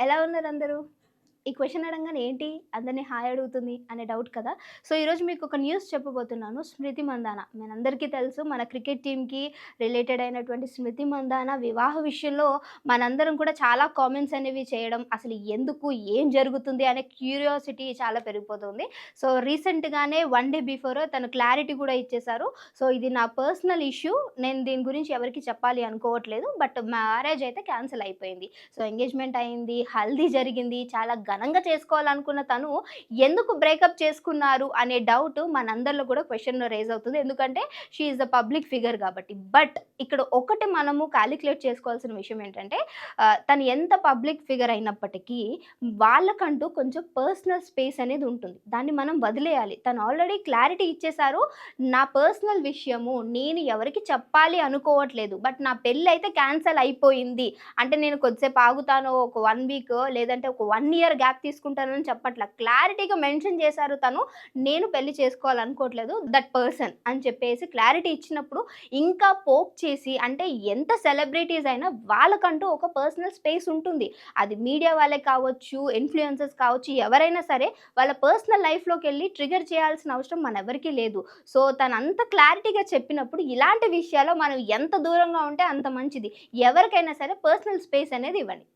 ఎలా ఉన్నారు అందరూ? ఈ క్వెషన్ అడంగానే ఏంటి అందరిని హాయ్ అడుగుతుంది అనే డౌట్ కదా! సో, ఈరోజు మీకొక న్యూస్ చెప్పబోతున్నాను. స్మృతి మందాన మనందరికీ తెలుసు మన క్రికెట్ టీమ్‌కి రిలేటెడ్ అయినటువంటి స్మృతి మందాన వివాహ విషయంలో మనందరం కూడా చాలా కామెంట్స్ అనేవి చేయడం, అసలు ఎందుకు? ఏం జరుగుతుంది? అనే క్యూరియాసిటీ చాలా పెరిగిపోతుంది. సో, రీసెంట్‌గానే 1 డే బిఫోర్ తను క్లారిటీ కూడా ఇచ్చేసారు. సో, ఇది నా పర్సనల్ ఇష్యూ. నేను దీని గురించి ఎవరికీ చెప్పాలి అనుకోవట్లేదు. బట్ మ్యారేజ్ అయితే క్యాన్సిల్ అయిపోయింది. సో, ఎంగేజ్‌మెంట్ అయింది. హల్దీ జరిగింది. చాలా ఘనంగా చేసుకోవాలనుకున్న తను ఎందుకు బ్రేకప్ చేసుకున్నారు అనే డౌట్ మనందరిలో కూడా క్వెషన్ రైజ్ అవుతుంది. ఎందుకంటే she is the public figure కాబట్టి. బట్ ఇక్కడ ఒకటి మనము కాలిక్యులేట్ చేసుకోవాల్సిన విషయం ఏంటంటే తను ఎంత పబ్లిక్ ఫిగర్ అయినప్పటికీ వాళ్ళకంటూ కొంచెం పర్సనల్ స్పేస్ అనేది ఉంటుంది. దాన్ని మనం వదిలేయాలి. తను ఆల్రెడీ క్లారిటీ ఇచ్చేసారు. నా పర్సనల్ విషయము నేను ఎవరికీ చెప్పాలి అనుకోవట్లేదు. బట్ నా పెళ్లయితే క్యాన్సల్ అయిపోయింది. అంటే నేను కొద్దిసేపు ఆగుతాను. ఒక 1 వీక్ లేదంటే ఒక 1 ఇయర్ గ్యాప్ తీసుకుంటానని చెప్పట్ల. క్లారిటీగా మెన్షన్ చేశారు తను. నేను పెళ్లి చేసుకోవాలనుకోవట్లేదు. దట్ పర్సన్ అని చెప్పేసి క్లారిటీ ఇచ్చినప్పుడు ఇంకా పోక్ చేసి అంటే ఎంత సెలబ్రిటీస్ అయినా వాళ్ళకంటూ ఒక పర్సనల్ స్పేస్ ఉంటుంది. అది మీడియా వాళ్ళే కావచ్చు, ఇన్‌ఫ్లుయెన్సర్స్ కావచ్చు, ఎవరైనా సరే వాళ్ళ పర్సనల్ లైఫ్‌లోకెళ్ళి ట్రిగ్గర్ చేయాల్సిన అవసరం మనెవ్వరికీ లేదు. సో, తనంత క్లారిటీగా చెప్పినప్పుడు ఇలాంటి విషయాల్లో మనం ఎంత దూరంగా ఉంటే అంత మంచిది. ఎవరికైనా సరే పర్సనల్ స్పేస్ అనేది ఇవ్వండి.